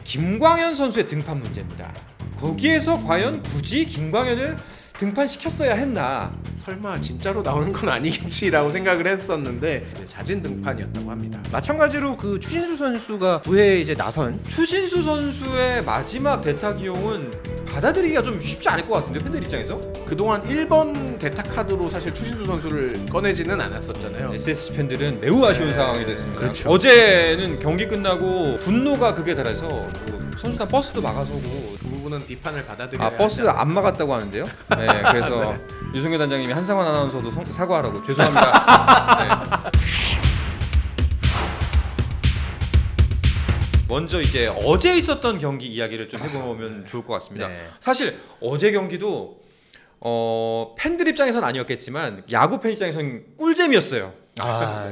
김광현 선수의 등판 문제입니다. 거기에서 과연 굳이 김광현을 등판시켰어야 했나? 설마 진짜로 나오는 건 아니겠지라고 생각을 했었는데 이제 잦은 등판이었다고 합니다. 마찬가지로 그 추신수 선수가 9회에 이제 나선 추신수 선수의 마지막 대타 기용은 받아들이기가 좀 쉽지 않을 것 같은데, 팬들 입장에서? 그동안 1번 대타 카드로 사실 추신수 선수를 꺼내지는 않았었잖아요. SSG 팬들은 매우 아쉬운 상황이 됐습니다. 그렇죠. 어제는 경기 끝나고 분노가 극에 달해서 뭐 선수단 버스도 막아서고, 그 부분은 비판을 받아들여야 버스 하지 않나. 안 막았다고 하는데요. 네, 그래서 유성규 단장님이 한상환 아나운서도 사과하라고. 죄송합니다. 네. 먼저 이제 어제 있었던 경기 이야기를 좀 해보면 좋을 것 같습니다. 네. 사실 어제 경기도 팬들 입장에선 아니었겠지만 야구 팬 입장에선 꿀잼이었어요.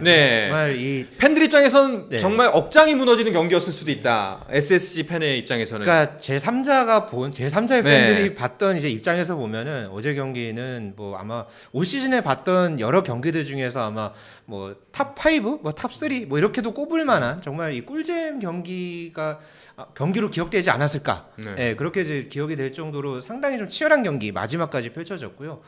네. 정말 이 팬들 입장에선 네. 정말 억장이 무너지는 경기였을 수도 있다. SSG 팬의 입장에서는. 그러니까 제3자의 네. 팬들이 봤던 이제 입장에서 보면은 어제 경기는 뭐 아마 올 시즌에 봤던 여러 경기들 중에서 아마 뭐 탑5, 뭐 탑3 뭐 이렇게도 꼽을 만한 정말 이 꿀잼 경기로 기억되지 않았을까? 네. 네, 그렇게 이제 기억이 될 정도로 상당히 좀 치열한 경기 마지막까지 펼쳐졌고요.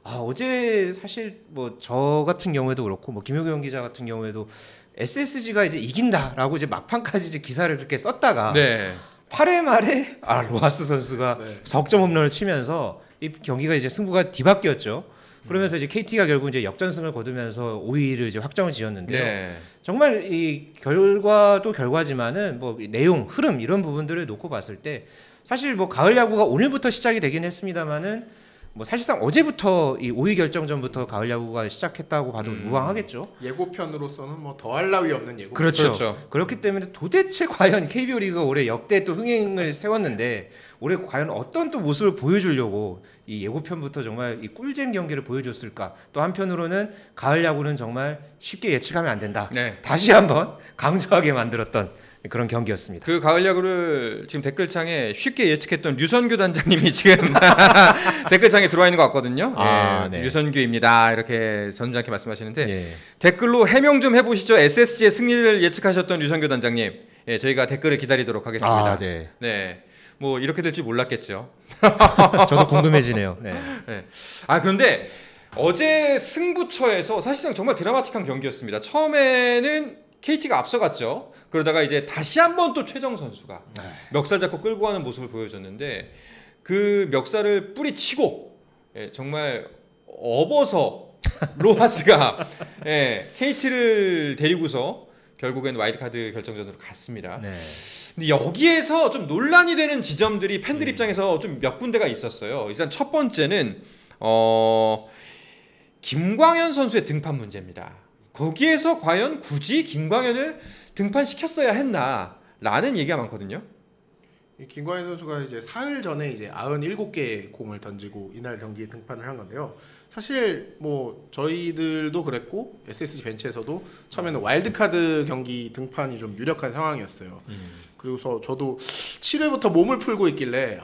어제 사실 뭐 저 같은 경우에도 그렇고 뭐 김효경 기자 같은 경우에도 SSG가 이제 이긴다라고 이제 막판까지 이제 기사를 이렇게 썼다가 네. 8회 말에 로하스 선수가 네. 석점 홈런을 치면서 이 경기가 이제 승부가 뒤바뀌었죠. 그러면서 이제 KT가 결국 이제 역전승을 거두면서 5위를 이제 확정을 지었는데요. 네. 정말 이 결과도 결과지만은 뭐 내용, 흐름 이런 부분들을 놓고 봤을 때 사실 뭐 가을 야구가 오늘부터 시작이 되긴 했습니다만은 뭐 사실상 어제부터 이 5위 결정전부터 가을 야구가 시작했다고 봐도 무방하겠죠. 예고편으로서는 뭐 더할 나위 없는 예고. 그렇죠. 그렇기 때문에 도대체 과연 KBO 리그가 올해 역대 또 흥행을 세웠는데 올해 과연 어떤 또 모습을 보여주려고 이 예고편부터 정말 이 꿀잼 경기를 보여줬을까? 또 한편으로는 가을 야구는 정말 쉽게 예측하면 안 된다. 네. 다시 한번 강조하게 만들었던 그런 경기였습니다. 그 가을 야구를 지금 댓글창에 쉽게 예측했던 류선규 단장님이 지금 댓글창에 들어와 있는 것 같거든요. 네. 류선규입니다. 이렇게 전장께 말씀하시는데 예. 댓글로 해명 좀 해보시죠. SSG의 승리를 예측하셨던 류선규 단장님. 예, 저희가 댓글을 기다리도록 하겠습니다. 네. 네. 뭐 이렇게 될지 몰랐겠죠. 저도 궁금해지네요. 네. 네. 그런데 어제 승부처에서 사실상 정말 드라마틱한 경기였습니다. 처음에는 KT가 앞서갔죠. 그러다가 이제 다시 한번 또 최정 선수가 멱살 잡고 끌고 가는 모습을 보여줬는데 그 멱살을 뿌리치고 정말 업어서 로하스가 KT를 데리고서 결국엔 와일드카드 결정전으로 갔습니다. 네. 근데 여기에서 좀 논란이 되는 지점들이 팬들 입장에서 좀 몇 군데가 있었어요. 일단 첫 번째는 김광현 선수의 등판 문제입니다. 거기에서 과연 굳이 김광현을 등판시켰어야 했나 라는 얘기가 많거든요. 이 김광현 선수가 이제 사흘 전에 이제 97개의 공을 던지고 이날 경기에 등판을 한 건데요. 사실 뭐 저희들도 그랬고 SSG 벤치에서도 처음에는 와일드카드 경기 등판이 좀 유력한 상황이었어요. 그래서 저도 7회부터 몸을 풀고 있길래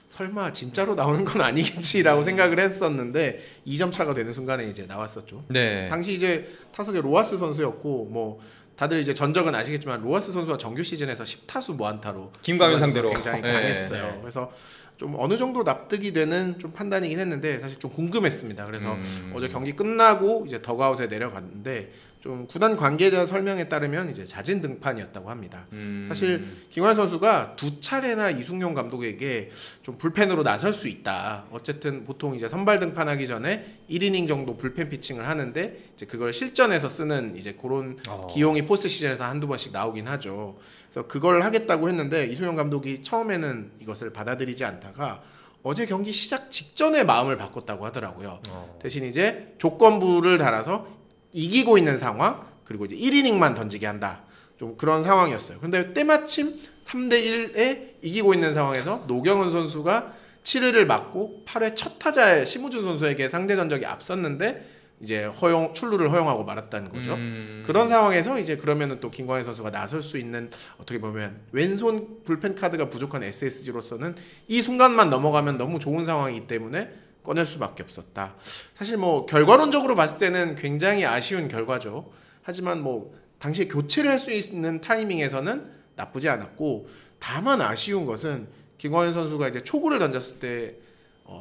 설마 진짜로 나오는 건 아니겠지라고 생각을 했었는데 2점 차가 되는 순간에 이제 나왔었죠. 네. 당시 이제 타석에 로하스 선수였고 뭐 다들 이제 전적은 아시겠지만 로하스 선수가 정규 시즌에서 10타수 무안타로 김광현 상대로 굉장히 네. 강했어요. 네. 그래서 좀 어느 정도 납득이 되는 좀 판단이긴 했는데 사실 좀 궁금했습니다. 그래서 어제 경기 끝나고 이제 덕아웃에 내려갔는데 좀 구단 관계자 설명에 따르면 이제 잦은 등판이었다고 합니다. 사실 김광현 선수가 두 차례나 이승용 감독에게 좀 불펜으로 나설 수 있다. 어쨌든 보통 이제 선발 등판하기 전에 1이닝 정도 불펜 피칭을 하는데 이제 그걸 실전에서 쓰는 이제 그런 기용이 포스트 시즌에서 한두 번씩 나오긴 하죠. 그래서 그걸 하겠다고 했는데 이승용 감독이 처음에는 이것을 받아들이지 않다가 어제 경기 시작 직전에 마음을 바꿨다고 하더라고요. 대신 이제 조건부를 달아서 이기고 있는 상황 그리고 이제 1이닝만 던지게 한다. 좀 그런 상황이었어요. 근데 때마침 3대1에 이기고 있는 상황에서 노경은 선수가 7회를 맞고 8회 첫 타자에 심우준 선수에게 상대 전적이 앞섰는데 이제 출루를 허용하고 말았다는 거죠. 그런 상황에서 이제 그러면은 또 김광현 선수가 나설 수 있는 어떻게 보면 왼손 불펜 카드가 부족한 SSG로서는 이 순간만 넘어가면 너무 좋은 상황이기 때문에 꺼낼 수밖에 없었다. 사실 뭐 결과론적으로 봤을 때는 굉장히 아쉬운 결과죠. 하지만 뭐 당시에 교체를 할 수 있는 타이밍에서는 나쁘지 않았고 다만 아쉬운 것은 김광현 선수가 이제 초구를 던졌을 때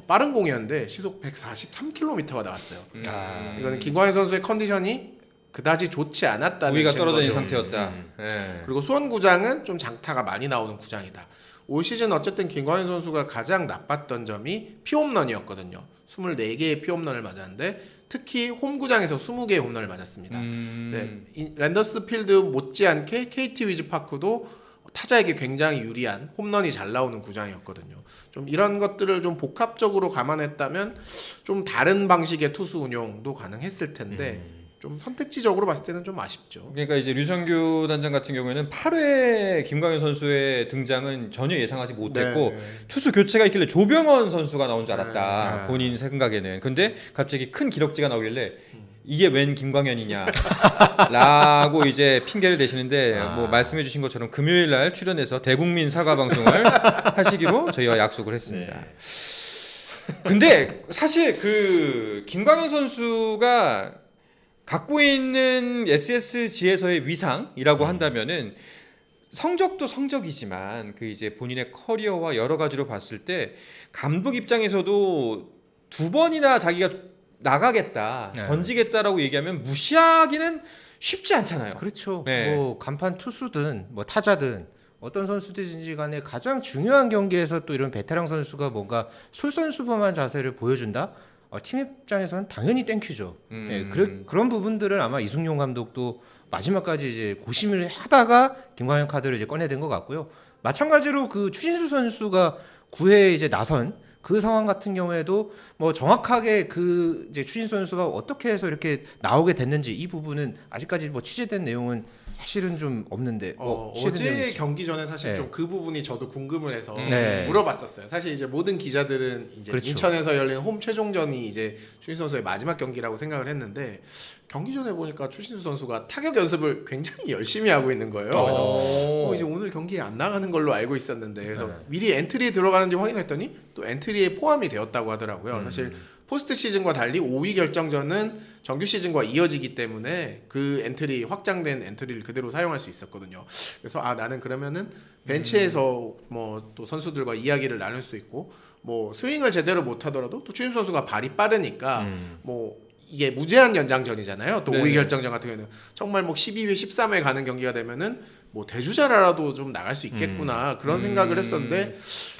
빠른 공이었는데 시속 143km가 나왔어요. 이거는 김광현 선수의 컨디션이 그다지 좋지 않았다는 우위가 떨어져 있는 증거죠. 상태였다. 예. 그리고 수원구장은 좀 장타가 많이 나오는 구장이다. 올 시즌 어쨌든 김광현 선수가 가장 나빴던 점이 피홈런이었거든요. 24개의 피홈런을 맞았는데 특히 홈구장에서 20개의 홈런을 맞았습니다. 네, 랜더스 필드 못지않게 KT 위즈파크도 타자에게 굉장히 유리한 홈런이 잘 나오는 구장이었거든요. 좀 이런 것들을 좀 복합적으로 감안했다면 좀 다른 방식의 투수 운용도 가능했을 텐데 좀 선택지적으로 봤을 때는 좀 아쉽죠. 그러니까 이제 류성규 단장 같은 경우에는 8회 김광현 선수의 등장은 전혀 예상하지 못했고 네. 투수 교체가 있길래 조병헌 선수가 나온 줄 알았다. 네. 본인 생각에는. 근데 갑자기 큰 기럭지가 나오길래 이게 웬 김광현이냐 라고 이제 핑계를 대시는데 뭐 말씀해 주신 것처럼 금요일 날 출연해서 대국민 사과 방송을 하시기로 저희와 약속을 했습니다. 근데 사실 그 김광현 선수가 갖고 있는 SSG에서의 위상이라고 한다면은 성적도 성적이지만 그 이제 본인의 커리어와 여러 가지로 봤을 때 감독 입장에서도 2번이나 자기가 나가겠다, 네. 던지겠다라고 얘기하면 무시하기는 쉽지 않잖아요. 그렇죠. 네. 뭐 간판 투수든 뭐 타자든 어떤 선수든지 간에 가장 중요한 경기에서 또 이런 베테랑 선수가 뭔가 솔선수범한 자세를 보여준다. 팀 입장에서는 당연히 땡큐죠. 네, 그런 부분들을 아마 이승용 감독도 마지막까지 이제 고심을 하다가 김광현 카드를 이제 꺼내든 것 같고요. 마찬가지로 그 추신수 선수가 9회에 이제 나선 그 상황 같은 경우에도 뭐 정확하게 그 이제 추신수 선수가 어떻게 해서 이렇게 나오게 됐는지 이 부분은 아직까지 뭐 취재된 내용은 사실은 좀 없는데 취재된 내용이 어제 있어요. 경기 전에 사실 네. 좀 그 부분이 저도 궁금을 해서 네. 물어봤었어요. 사실 이제 모든 기자들은 이제 그렇죠. 인천에서 열린 홈 최종전이 이제 추신수 선수의 마지막 경기라고 생각을 했는데 경기 전에 보니까 추신수 선수가 타격 연습을 굉장히 열심히 하고 있는 거예요. 그래서 이제 오늘 경기에 안 나가는 걸로 알고 있었는데 그래서 네. 미리 엔트리에 들어가는지 확인했더니 또 엔트리에 포함이 되었다고 하더라고요. 사실 포스트 시즌과 달리 5위 결정전은 정규 시즌과 이어지기 때문에 그 엔트리 확장된 엔트리를 그대로 사용할 수 있었거든요. 그래서 나는 그러면은 벤치에서 뭐 또 선수들과 이야기를 나눌 수 있고 뭐 스윙을 제대로 못 하더라도 또 추신수 선수가 발이 빠르니까 뭐 이게 무제한 연장전이잖아요. 또 네. 5위 결정전 같은 경우는 정말 뭐 12회, 13회 가는 경기가 되면은 뭐 대주자라도 좀 나갈 수 있겠구나 그런 생각을 했었는데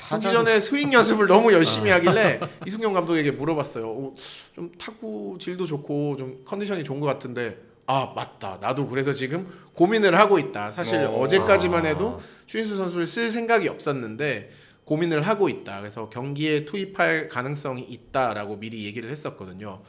경기 전에 스윙 연습을 너무 열심히 하길래 이승용 감독에게 물어봤어요. 좀 타구 질도 좋고 좀 컨디션이 좋은 것 같은데 맞다. 나도 그래서 지금 고민을 하고 있다. 사실 어제까지만 해도 추신수 선수를 쓸 생각이 없었는데 고민을 하고 있다. 그래서 경기에 투입할 가능성이 있다라고 미리 얘기를 했었거든요.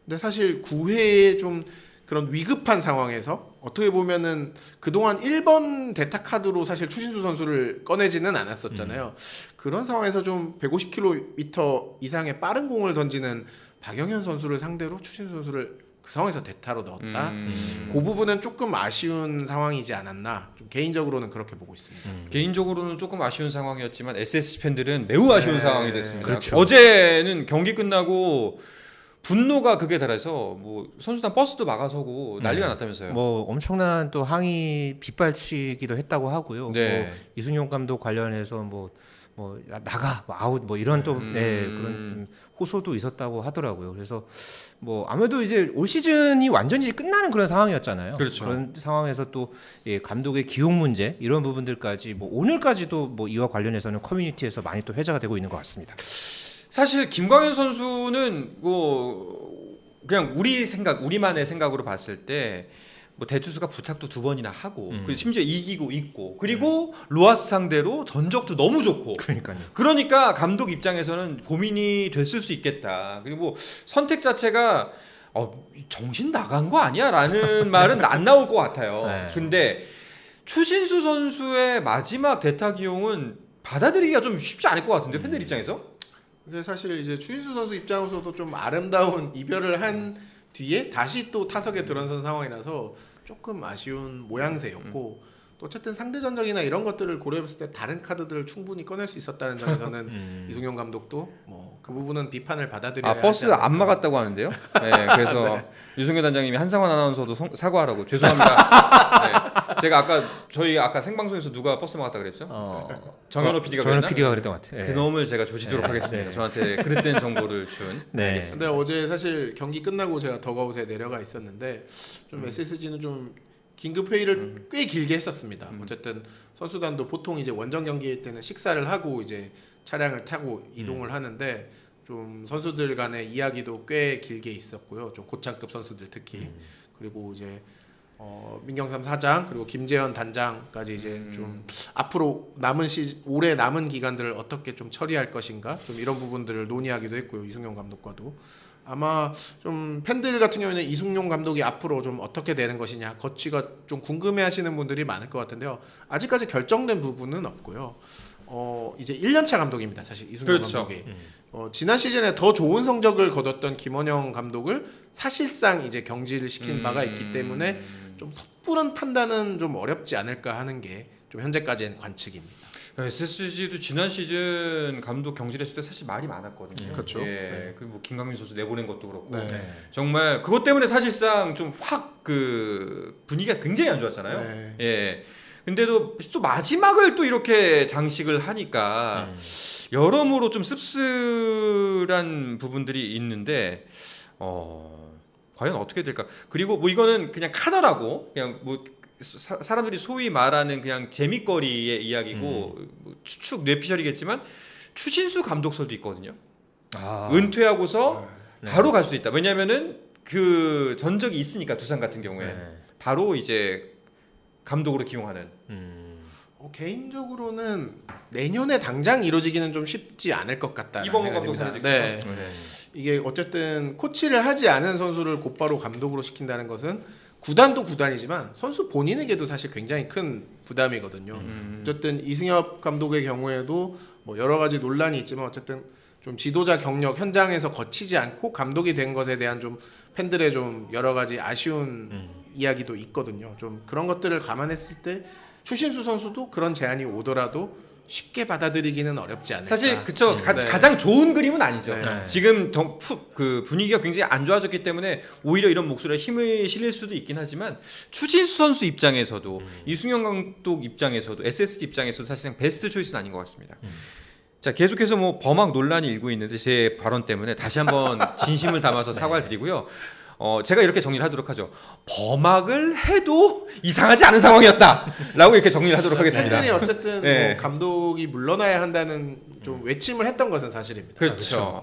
근데 사실 9회에 좀 그런 위급한 상황에서 어떻게 보면은 그동안 1번 대타 카드로 사실 추신수 선수를 꺼내지는 않았었잖아요. 그런 상황에서 좀 150km 이상의 빠른 공을 던지는 박영현 선수를 상대로 추신수 선수를 그 상황에서 대타로 넣었다. 그 부분은 조금 아쉬운 상황이지 않았나. 좀 개인적으로는 그렇게 보고 있습니다. 개인적으로는 조금 아쉬운 상황이었지만 SSG 팬들은 매우 아쉬운 상황이 됐습니다. 그렇죠. 어제는 경기 끝나고 분노가 극에 달해서 뭐 선수단 버스도 막아서고 난리가 났다면서요. 뭐 엄청난 또 항의 빗발치기도 했다고 하고요. 네. 뭐 이승용 감독 관련해서 뭐 나가 뭐 아웃 뭐 이런 또 그런 호소도 있었다고 하더라고요. 그래서 뭐 아무래도 이제 올 시즌이 완전히 끝나는 그런 상황이었잖아요. 그렇죠. 그런 상황에서 또 감독의 기용 문제 이런 부분들까지 뭐 오늘까지도 뭐 이와 관련해서는 커뮤니티에서 많이 또 회자가 되고 있는 것 같습니다. 사실 김광현 선수는 뭐 그냥 우리만의 생각으로 봤을 때 뭐 대투수가 부탁도 2번이나 하고 그리고 심지어 이기고 있고 그리고 로하스 상대로 전적도 너무 좋고 그러니까 감독 입장에서는 고민이 됐을 수 있겠다. 그리고 선택 자체가 정신 나간 거 아니야? 라는 말은 안 나올 것 같아요. 네. 근데 추신수 선수의 마지막 대타 기용은 받아들이기가 좀 쉽지 않을 것 같은데 팬들 입장에서? 근데 사실 이제 추신수 선수 입장에서도 좀 아름다운 이별을 한 뒤에 다시 또 타석에 들어선 상황이라서 조금 아쉬운 모양새였고 또 어쨌든 상대 전적이나 이런 것들을 고려했을 때 다른 카드들을 충분히 꺼낼 수 있었다는 점에서는 이승용 감독도 뭐 그 부분은 비판을 받아들여야 아 버스 하지 않을까. 안 막았다고 하는데요. 네, 그래서 유승현 단장님이 한상원 아나운서도 사과하라고 죄송합니다. 네, 제가 저희 아까 생방송에서 누가 버스 막았다 그랬죠? 정현호 PD가 정현호 그랬나? PD가 그랬던 것 같아요. 그 놈을 제가 조지도록 하겠습니다. 저한테 그릇된 정보를 준. 네. 근데 어제 사실 경기 끝나고 제가 더가웃에 내려가 있었는데 좀 SSG는 좀 긴급 회의를 꽤 길게 했었습니다. 어쨌든 선수단도 보통 이제 원정 경기 때는 식사를 하고 이제 차량을 타고 이동을 하는데 좀 선수들 간의 이야기도 꽤 길게 있었고요. 좀 고창급 선수들 특히 그리고 이제 민경삼 사장 그리고 김재현 단장까지 이제 좀 앞으로 올해 남은 기간들을 어떻게 좀 처리할 것인가 좀 이런 부분들을 논의하기도 했고요. 이승용 감독과도 아마 좀 팬들 같은 경우에는 이승용 감독이 앞으로 좀 어떻게 되는 것이냐 거치가 좀 궁금해하시는 분들이 많을 것 같은데요. 아직까지 결정된 부분은 없고요. 이제 1년차 감독입니다. 사실 이승용 그렇죠. 감독이 지난 시즌에 더 좋은 성적을 거뒀던 김원영 감독을 사실상 이제 경질을 시킨 바가 있기 때문에 좀 섣부른 판단은 좀 어렵지 않을까 하는 게 좀 현재까지의 관측입니다. SSG도 지난 시즌 감독 경질했을 때 사실 말이 많았거든요. 그렇죠. 예, 네. 그뭐 김강민 선수 내보낸 것도 그렇고 네. 정말 그것 때문에 사실상 좀 확 그 분위기가 굉장히 안 좋았잖아요. 네. 예. 근데도 또 마지막을 또 이렇게 장식을 하니까 여러모로 좀 씁쓸한 부분들이 있는데 과연 어떻게 될까? 그리고 뭐 이거는 그냥 카더라고 그냥 뭐 사람들이 소위 말하는 그냥 재미거리의 이야기고 뭐 추측 뇌피셜이겠지만 추신수 감독설도 있거든요. 은퇴하고서 네. 바로 갈 수 있다. 왜냐면은 그 전적이 있으니까 두산 같은 경우에 네. 바로 이제 감독으로 기용하는. 개인적으로는 내년에 당장 이루어지기는 좀 쉽지 않을 것 같다. 이범호 감독 사례도 네. 있고. 네. 이게 어쨌든 코치를 하지 않은 선수를 곧바로 감독으로 시킨다는 것은 구단도 구단이지만 선수 본인에게도 사실 굉장히 큰 부담이거든요. 어쨌든 이승엽 감독의 경우에도 뭐 여러 가지 논란이 있지만 어쨌든 좀 지도자 경력 현장에서 거치지 않고 감독이 된 것에 대한 좀 팬들의 좀 여러 가지 아쉬운 이야기도 있거든요. 좀 그런 것들을 감안했을 때 추신수 선수도 그런 제안이 오더라도 쉽게 받아들이기는 어렵지 않을까. 사실 그쵸 네. 가장 좋은 그림은 아니죠. 네. 지금 그 분위기가 굉장히 안 좋아졌기 때문에 오히려 이런 목소리에 힘을 실릴 수도 있긴 하지만 추진수 선수 입장에서도 이승용 감독 입장에서도 SSG 입장에서도 사실상 베스트 초이스는 아닌 것 같습니다. 자 계속해서 뭐 범학 논란이 일고 있는데 제 발언 때문에 다시 한번 진심을 담아서 사과를 드리고요. 제가 이렇게 정리를 하도록 하죠. 범학을 해도 이상하지 않은 상황이었다라고 이렇게 정리를 하도록 하겠습니다. 팬들이 어쨌든 네. 뭐 감독이 물러나야 한다는 좀 외침을 했던 것은 사실입니다. 그렇죠.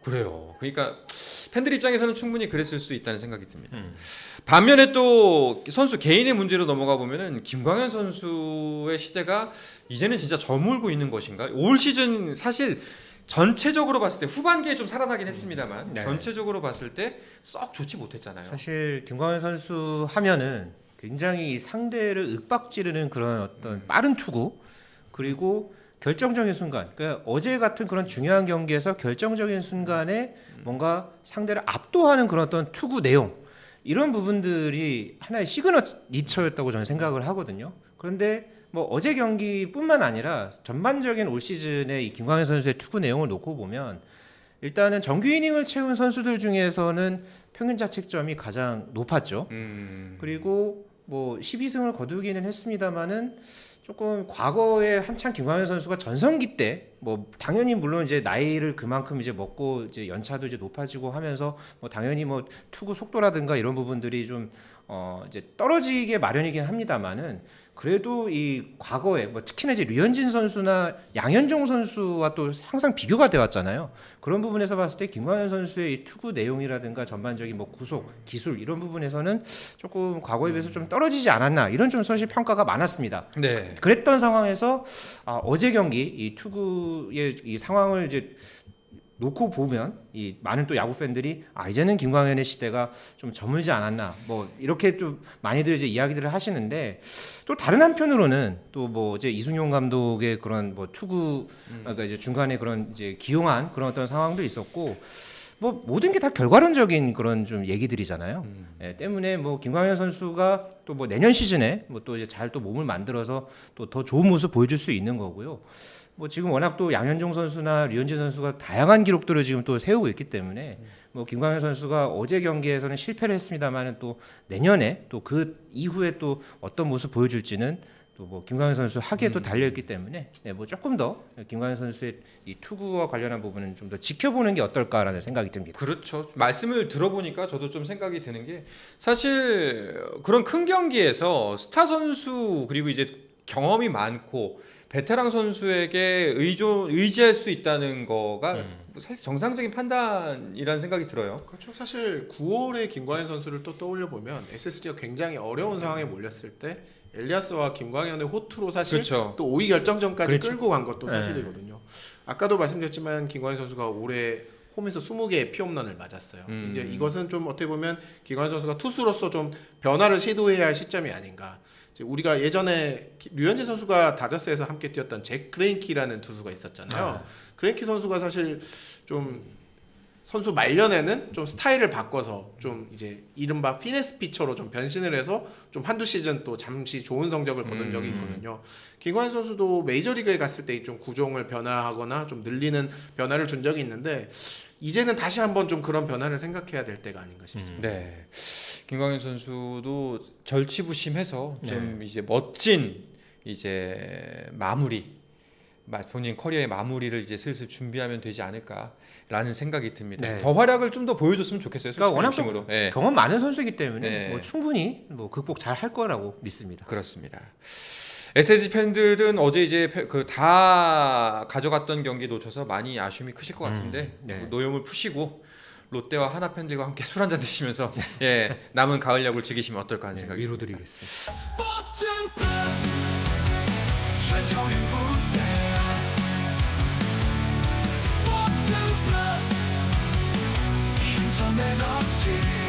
그래요. 그러니까 팬들 입장에서는 충분히 그랬을 수 있다는 생각이 듭니다. 반면에 또 선수 개인의 문제로 넘어가 보면은 김광현 선수의 시대가 이제는 진짜 저물고 있는 것인가? 올 시즌 사실 전체적으로 봤을 때 후반기에 좀 살아나긴 했습니다만 네. 전체적으로 봤을 때 썩 좋지 못했잖아요. 사실 김광현 선수 하면은 굉장히 이 상대를 윽박지르는 그런 어떤 빠른 투구 그리고 결정적인 순간, 그러니까 어제 같은 그런 중요한 경기에서 결정적인 순간에 뭔가 상대를 압도하는 그런 어떤 투구 내용 이런 부분들이 하나의 시그니처였다고 저는 생각을 하거든요. 그런데 뭐 어제 경기뿐만 아니라 전반적인 올 시즌의 이 김광현 선수의 투구 내용을 놓고 보면 일단은 정규 이닝을 채운 선수들 중에서는 평균 자책점이 가장 높았죠. 그리고 뭐 12승을 거두기는 했습니다만은 조금 과거에 한창 김광현 선수가 전성기 때 뭐 당연히 물론 이제 나이를 그만큼 이제 먹고 이제 연차도 이제 높아지고 하면서 뭐 당연히 뭐 투구 속도라든가 이런 부분들이 좀 이제 떨어지게 마련이긴 합니다만은 그래도 이 과거에 뭐 특히나 이제 류현진 선수나 양현종 선수와 또 항상 비교가 돼 왔잖아요. 그런 부분에서 봤을 때 김광현 선수의 이 투구 내용이라든가 전반적인 뭐 구속, 기술 이런 부분에서는 조금 과거에 비해서 좀 떨어지지 않았나 이런 좀 사실 평가가 많았습니다. 네. 그랬던 상황에서 어제 경기 이 투구의 이 상황을 이제 놓고 보면 이 많은 또 야구 팬들이 이제는 김광현의 시대가 좀 저물지 않았나 뭐 이렇게 좀 많이들 이제 이야기들을 하시는데 또 다른 한편으로는 또 뭐 이제 이승용 감독의 그런 뭐 투구 그러니까 이제 중간에 그런 이제 기용한 그런 어떤 상황도 있었고 뭐 모든 게 다 결과론적인 그런 좀 얘기들이잖아요. 예, 때문에 뭐 김광현 선수가 또 뭐 내년 시즌에 뭐 또 이제 잘 또 몸을 만들어서 또 더 좋은 모습 보여줄 수 있는 거고요. 뭐 지금 워낙 또 양현종 선수나 류현진 선수가 다양한 기록들을 지금 또 세우고 있기 때문에 뭐 김광현 선수가 어제 경기에서는 실패를 했습니다만은 또 내년에 또 그 이후에 또 어떤 모습 보여줄지는 또 뭐 김광현 선수 하기에도 달려 있기 때문에 네, 뭐 조금 더 김광현 선수의 이 투구와 관련한 부분은 좀 더 지켜보는 게 어떨까라는 생각이 듭니다. 그렇죠. 말씀을 들어보니까 저도 좀 생각이 드는 게 사실 그런 큰 경기에서 스타 선수 그리고 이제 경험이 많고 베테랑 선수에게 의지할 수 있다는 거가 사실 정상적인 판단이라는 생각이 들어요. 그렇죠. 사실 9월에 김광현 선수를 또 떠올려 보면 SSG가 굉장히 어려운 상황에 몰렸을 때 엘리아스와 김광현의 호투로 사실 그렇죠. 또 5위 결정전까지 그렇죠. 끌고 간 것도 사실이거든요. 아까도 말씀드렸지만 김광현 선수가 올해 홈에서 20개의 피홈런을 맞았어요. 이제 이것은 좀 어떻게 보면 김광현 선수가 투수로서 좀 변화를 시도해야 할 시점이 아닌가. 이제 우리가 예전에 류현진 선수가 다저스에서 함께 뛰었던 잭 크레인키라는 투수가 있었잖아요. 크레인키 선수가 사실 좀 선수 말년에는 좀 스타일을 바꿔서 좀 이제 이른바 피네스 피처로 좀 변신을 해서 좀 한두 시즌 또 잠시 좋은 성적을 거둔 적이 있거든요. 김광현 선수도 메이저리그에 갔을 때 좀 구종을 변화하거나 좀 늘리는 변화를 준 적이 있는데 이제는 다시 한번 좀 그런 변화를 생각해야 될 때가 아닌가 싶습니다. 네. 김광현 선수도 절치부심해서 좀 이제 멋진 이제 마무리 본인 커리어의 마무리를 이제 슬슬 준비하면 되지 않을까라는 생각이 듭니다. 네. 더 활약을 좀 더 보여줬으면 좋겠어요. 그러니까 워낙 심으로. 네. 경험 많은 선수이기 때문에 네. 뭐 충분히 뭐 극복 잘 할 거라고 믿습니다. 그렇습니다. SSG 팬들은 어제 이제 그 다 가져갔던 경기 놓쳐서 많이 아쉬움이 크실 것 같은데 네. 노여움을 푸시고 롯데와 하나 팬들과 함께 술 한잔 드시면서 예 남은 가을 야구를 즐기시면 어떨까 하는 생각이 듭니다. 위로드리겠습니다. 스포츠 플러스 최종의 무대 스포츠 플러스 힘좀 에너지